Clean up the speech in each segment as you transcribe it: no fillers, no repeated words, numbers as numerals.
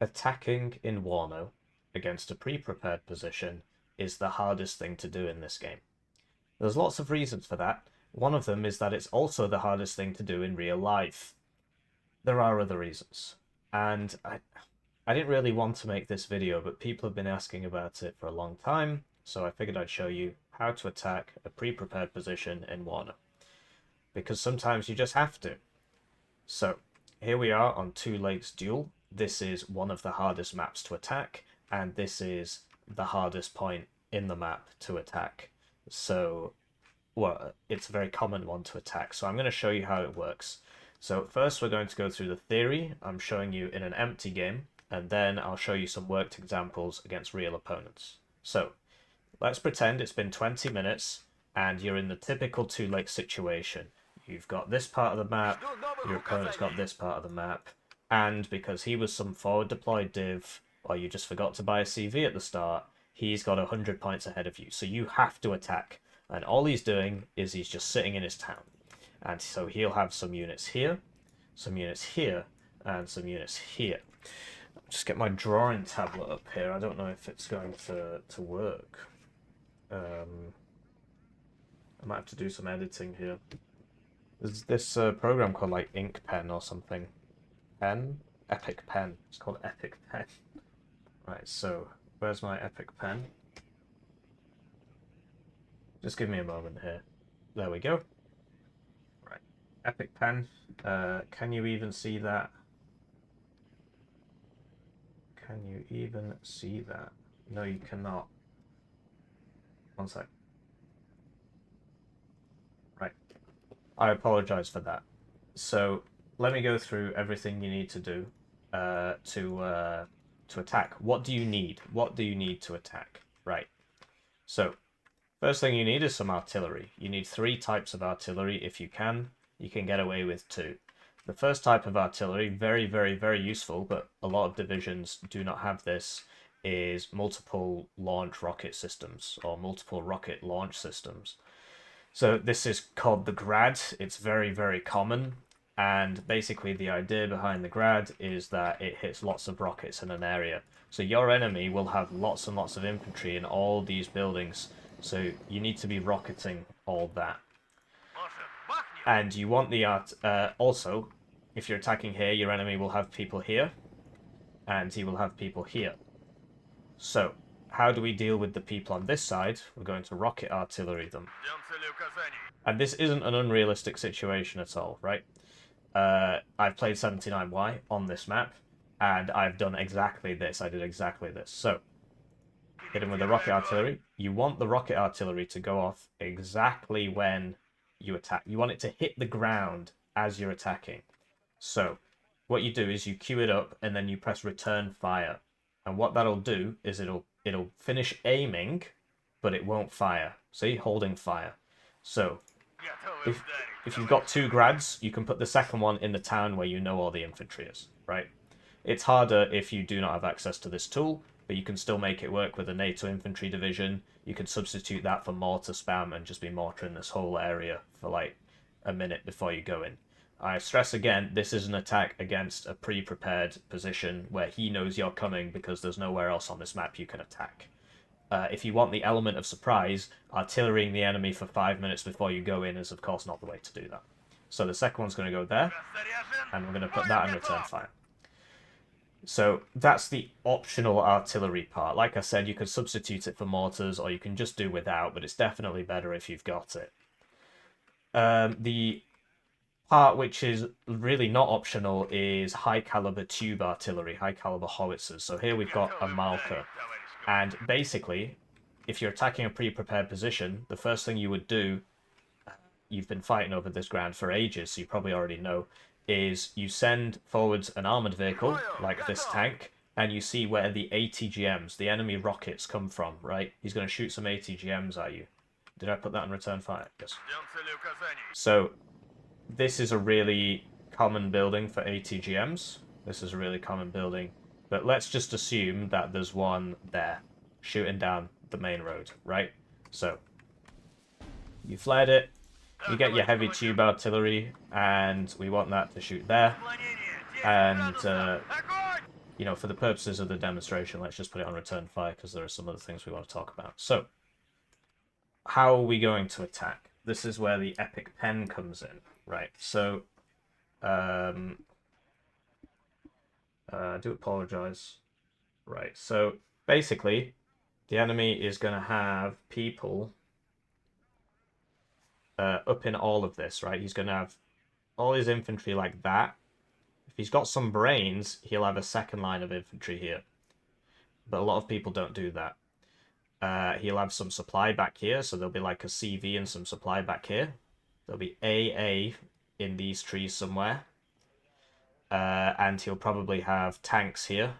Attacking in Warno against a pre-prepared position is the hardest thing to do in this game. There's lots of reasons for that. One of them is that it's also the hardest thing to do in real life. There are other reasons. And I didn't really want to make this video, but people have been asking about it for a long time, so I figured I'd show you how to attack a pre-prepared position in Warno. Because sometimes you just have to. So, here we are on Two Lakes Duel. This is one of the hardest maps to attack, and this is the hardest point in the map to attack. So, well, it's a very common one to attack. So I'm going to show you how it works. So first we're going to go through the theory. I'm showing you in an empty game, and then I'll show you some worked examples against real opponents. So let's pretend it's been 20 minutes and you're in the typical Two Lakes situation. You've got this part of the map, your opponent's got this part of the map, and because he was some forward deployed div, or you just forgot to buy a CV at the start, he's got 100 points ahead of you. So you have to attack. And all he's doing is he's just sitting in his town. And so he'll have some units here, some units here, and some units here. I'll just get my drawing tablet up here. I don't know if it's going to work. I might have to do some editing here. There's this program called like Ink Pen or something. Pen? Epic Pen. It's called Epic Pen. Right, so where's my Epic Pen? Just give me a moment here. There we go. Right, Epic Pen. Can you even see that? Can you even see that? No, you cannot. One sec. Right. I apologize for that. So let me go through everything you need to do to attack. What do you need? What do you need to attack? Right. So first thing you need is some artillery. You need 3 types of artillery if you can. You can get away with 2. The first type of artillery, very, very, very useful, but a lot of divisions do not have this, is multiple launch rocket systems, or multiple rocket launch systems. So this is called the Grad. It's very, very common, and basically the idea behind the Grad is that it hits lots of rockets in an area. So your enemy will have lots and lots of infantry in all these buildings, so you need to be rocketing all that. And you want the also, if you're attacking here, your enemy will have people here, and he will have people here. So, how do we deal with the people on this side? We're going to rocket artillery them. And this isn't an unrealistic situation at all, right? I've played 79Y on this map, and I've done exactly this. I did exactly this. So, hit him with the rocket artillery. You want the rocket artillery to go off exactly when you attack. You want it to hit the ground as you're attacking. So what you do is you queue it up and then you press return fire. And what that'll do is it'll finish aiming, but it won't fire. See, holding fire. So if you've got 2 grads, you can put the second one in the town where you know all the infantry is, right? It's harder if you do not have access to this tool, but you can still make it work with a NATO infantry division. You can substitute that for mortar spam and just be mortaring this whole area for like a minute before you go in. I stress again, this is an attack against a pre-prepared position where he knows you're coming because there's nowhere else on this map you can attack. If you want the element of surprise, artillerying the enemy for 5 minutes before you go in is of course not the way to do that. So the second one's going to go there, and we're going to put that in return fire. So that's the optional artillery part. Like I said, you could substitute it for mortars, or you can just do without, but it's definitely better if you've got it. The part which is really not optional is high caliber tube artillery, high caliber howitzers. So here we've got a Malka, and basically, if you're attacking a pre-prepared position, the first thing you would do, you've been fighting over this ground for ages, so you probably already know, is you send forwards an armored vehicle, like this tank, and you see where the ATGMs, the enemy rockets, come from, right? He's going to shoot some ATGMs at you. Did I put that in return fire? Yes. So, this is a really common building for ATGMs. This is a really common building. But let's just assume that there's one there, shooting down the main road, right? So, you flared it, you get your heavy tube artillery, and we want that to shoot there. And you know, for the purposes of the demonstration, let's just put it on return fire because there are some other things we want to talk about. So, how are we going to attack? This is where the epic pen comes in, right? So, I do apologize. Right, so basically, the enemy is going to have people up in all of this, right? He's going to have all his infantry like that. If he's got some brains, he'll have a second line of infantry here. But a lot of people don't do that. He'll have some supply back here, so there'll be like a CV and some supply back here. There'll be AA in these trees somewhere. And he'll probably have tanks here,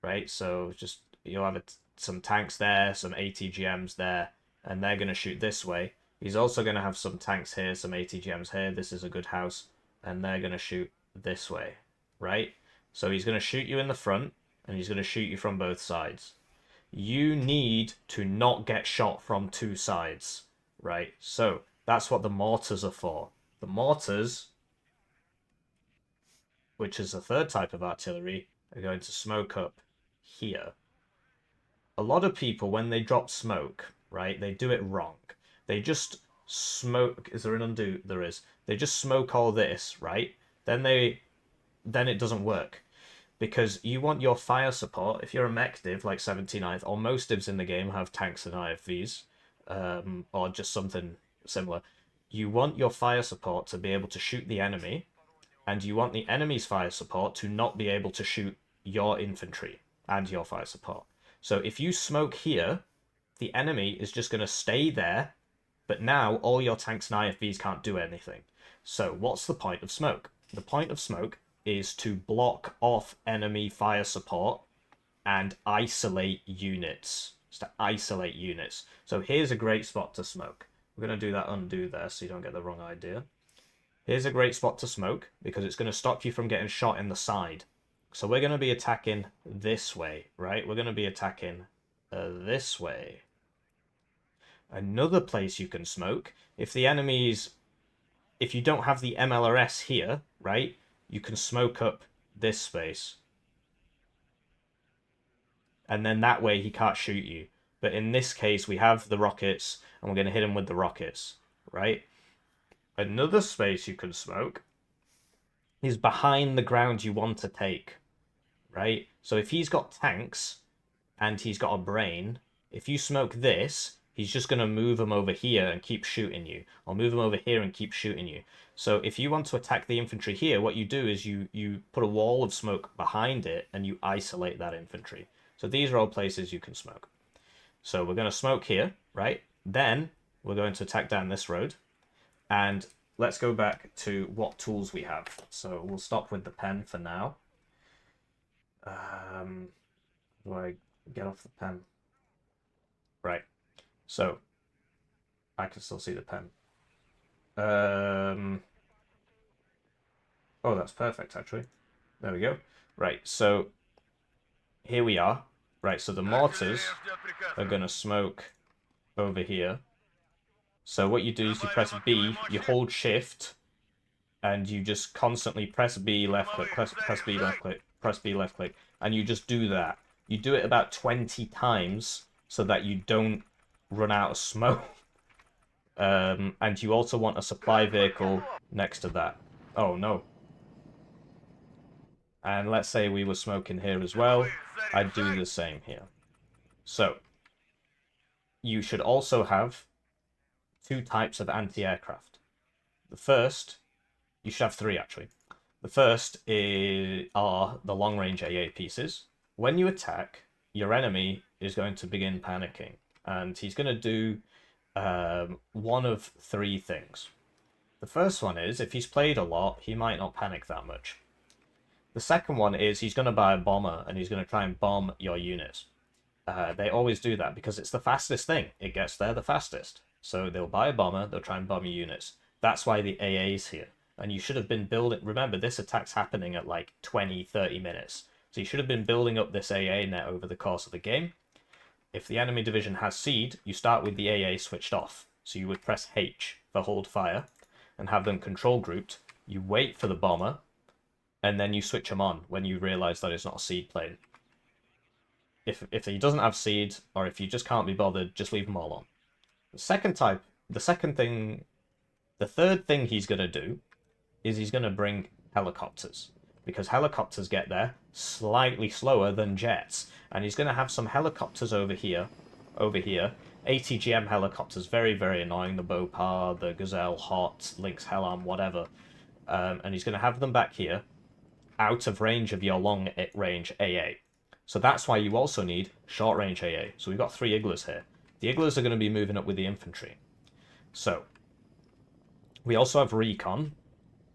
right? So just you'll have some tanks there, some ATGMs there, and they're going to shoot this way. He's also going to have some tanks here, some ATGMs here. This is a good house, and they're going to shoot this way, right? So he's going to shoot you in the front, and he's going to shoot you from both sides. You need to not get shot from two sides, right? So that's what the mortars are for. The mortars, which is a third type of artillery, are going to smoke up here. A lot of people, when they drop smoke, right, they do it wrong. They just smoke. Is there an undo? There is. They just smoke all this, right? Then it doesn't work. Because you want your fire support, if you're a mech div like 79th, or most divs in the game have tanks and IFVs, or just something similar, you want your fire support to be able to shoot the enemy, and you want the enemy's fire support to not be able to shoot your infantry and your fire support. So if you smoke here, the enemy is just going to stay there, but now all your tanks and IFVs can't do anything. So what's the point of smoke? The point of smoke is to block off enemy fire support and isolate units. Just to isolate units. So here's a great spot to smoke. We're going to do that undo there so you don't get the wrong idea. Here's a great spot to smoke because it's going to stop you from getting shot in the side. So we're going to be attacking this way, right? We're going to be attacking this way. Another place you can smoke, if the enemy's... If you don't have the MLRS here, right, you can smoke up this space. And then that way he can't shoot you. But in this case, we have the rockets, and we're going to hit him with the rockets, right? Another space you can smoke is behind the ground you want to take, right? So if he's got tanks and he's got a brain, if you smoke this, he's just going to move him over here and keep shooting you, or move him over here and keep shooting you. So if you want to attack the infantry here, what you do is you put a wall of smoke behind it and you isolate that infantry. So these are all places you can smoke. So we're going to smoke here, right? Then we're going to attack down this road. And let's go back to what tools we have. So we'll stop with the pen for now. Do I get off the pen? Right. So I can still see the pen. Oh, that's perfect, actually. There we go. Right, so here we are. Right, so the mortars are going to smoke over here. So what you do is you press B, you hold shift, and you just constantly press B, left click, press B, left click, press B, left click, and you just do that. You do it about 20 times so that you don't run out of smoke. And you also want a supply vehicle next to that. Oh, no. And let's say we were smoking here as well. I'd do the same here. So, you should also have two types of anti-aircraft. The first, you should have three actually. The first are the long-range AA pieces. When you attack, your enemy is going to begin panicking. And he's going to do one of three things. The first one is, if he's played a lot, he might not panic that much. The second one is he's going to buy a bomber and he's going to try and bomb your units. They always do that because it's the fastest thing. It gets there the fastest. So they'll buy a bomber, they'll try and bomb your units. That's why the AA is here. And you should have been building... Remember, this attack's happening at like 20, 30 minutes. So you should have been building up this AA net over the course of the game. If the enemy division has seed, you start with the AA switched off. So you would press H for hold fire and have them control grouped. You wait for the bomber, and then you switch them on when you realize that it's not a seed plane. If he doesn't have seed, or if you just can't be bothered, just leave them all on. The third thing he's gonna do is he's gonna bring helicopters, because helicopters get there slightly slower than jets, and he's gonna have some helicopters over here, ATGM helicopters, very, very annoying, the Bopar, the Gazelle, Hot, Lynx, Hellam, whatever, and he's gonna have them back here, out of range of your long range AA. So that's why you also need short range AA. So we've got 3 Iglas here. The Iglas are going to be moving up with the infantry. So we also have recon,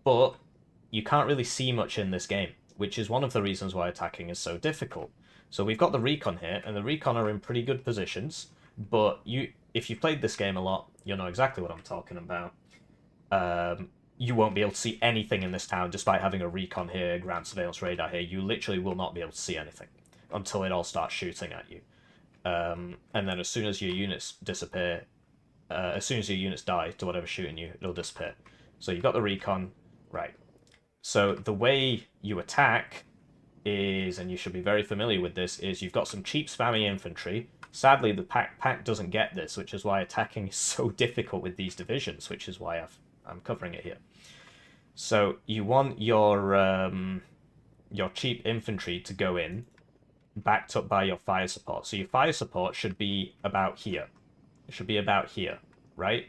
but you can't really see much in this game, which is one of the reasons why attacking is so difficult. So we've got the recon here, and the recon are in pretty good positions, but if you've played this game a lot, you'll know exactly what I'm talking about. You won't be able to see anything in this town despite having a recon here, ground surveillance radar here. You literally will not be able to see anything until it all starts shooting at you. And then as soon as your units disappear, as soon as your units die to whatever's shooting you, it'll disappear. So you've got the recon, right. So the way you attack is, and you should be very familiar with this, is you've got some cheap spammy infantry. Sadly, the pack doesn't get this, which is why attacking is so difficult with these divisions, which is why I'm covering it here. So you want your cheap infantry to go in, backed up by your fire support. So your fire support should be about here. It should be about here, right?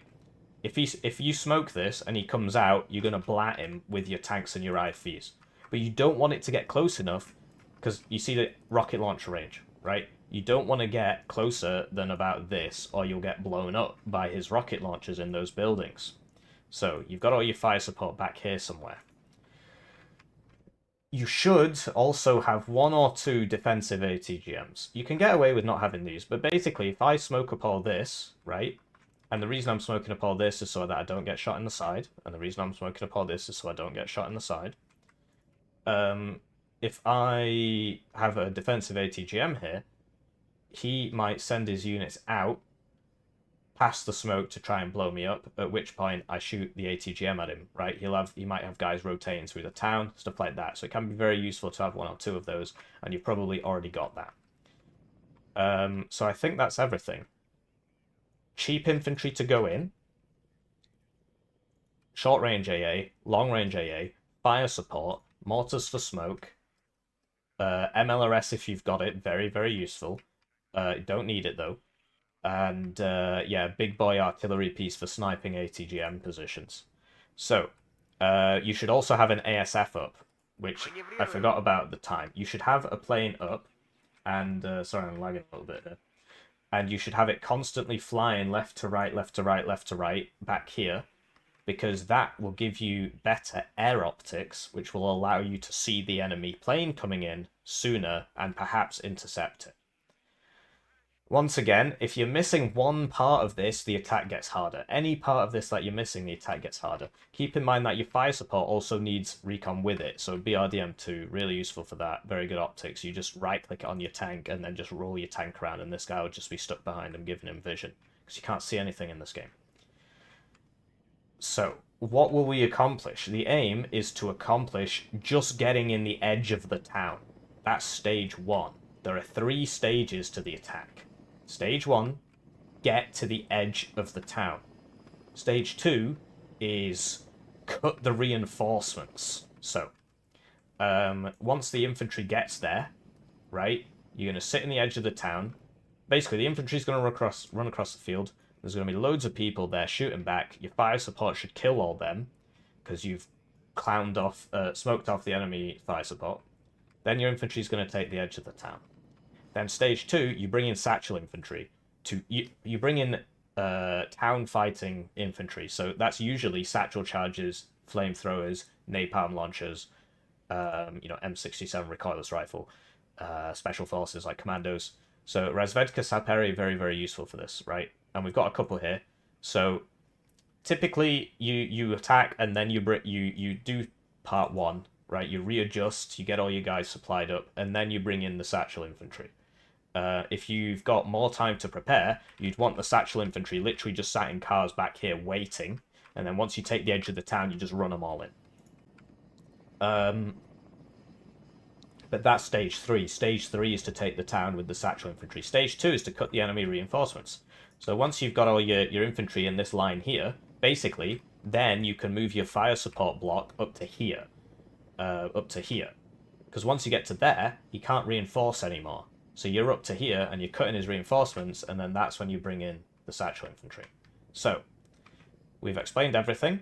If you smoke this and he comes out, you're gonna blat him with your tanks and your IFVs. But you don't want it to get close enough, because you see the rocket launcher range, right? You don't want to get closer than about this, or you'll get blown up by his rocket launchers in those buildings. So you've got all your fire support back here somewhere. You should also have 1 or 2 defensive ATGMs. You can get away with not having these, but basically if I smoke up all this, right, and the reason I'm smoking up all this is so that I don't get shot in the side, and the reason I'm smoking up all this is so I don't get shot in the side. If I have a defensive ATGM here, he might send his units out past the smoke to try and blow me up, at which point I shoot the ATGM at him, right? He might have guys rotating through the town, stuff like that. So it can be very useful to have 1 or 2 of those, and you've probably already got that. So I think that's everything. Cheap infantry to go in, short range AA, long range AA, fire support, mortars for smoke, MLRS if you've got it, very, very useful. Don't need it though. And yeah, big boy artillery piece for sniping ATGM positions. So, you should also have an ASF up, which I forgot about at the time. You should have a plane up, and sorry, I'm lagging a little bit here. And you should have it constantly flying left to right, left to right, left to right, back here, because that will give you better air optics, which will allow you to see the enemy plane coming in sooner and perhaps intercept it. Once again, if you're missing one part of this, the attack gets harder. Any part of this that you're missing, the attack gets harder. Keep in mind that your fire support also needs recon with it, so BRDM2, really useful for that. Very good optics. You just right-click it on your tank and then just roll your tank around, and this guy will just be stuck behind him, giving him vision, because you can't see anything in this game. So, what will we accomplish? The aim is to accomplish just getting in the edge of the town. That's stage 1. There are 3 stages to the attack. Stage 1, get to the edge of the town. Stage 2 is cut the reinforcements. So, once the infantry gets there, right, you're going to sit in the edge of the town. Basically, the infantry's going to run across the field. There's going to be loads of people there shooting back. Your fire support should kill all them, because you've smoked off the enemy fire support. Then your infantry's going to take the edge of the town. Then stage 2, you bring in satchel infantry. You bring in town fighting infantry. So that's usually satchel charges, flamethrowers, napalm launchers, M67 recoilless rifle, special forces like commandos. So Razvedka Saperi, very, very useful for this, right? And we've got a couple here. So typically you attack and then you do part 1, right? You readjust, you get all your guys supplied up, and then you bring in the satchel infantry. If you've got more time to prepare, you'd want the satchel infantry literally just sat in cars back here waiting, and then once you take the edge of the town, you just run them all in. But that's stage 3. Stage 3 is to take the town with the satchel infantry. Stage 2 is to cut the enemy reinforcements. So once you've got all your infantry in this line here, basically, then you can move your fire support block up to here. Because once you get to there, he can't reinforce anymore. So you're up to here, and you're cutting his reinforcements, and then that's when you bring in the satchel infantry. So, we've explained everything,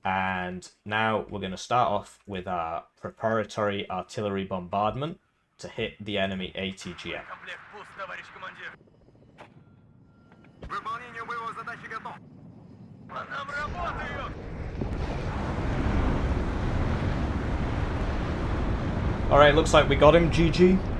and now we're going to start off with our preparatory artillery bombardment to hit the enemy ATGM. Alright, looks like we got him, GG.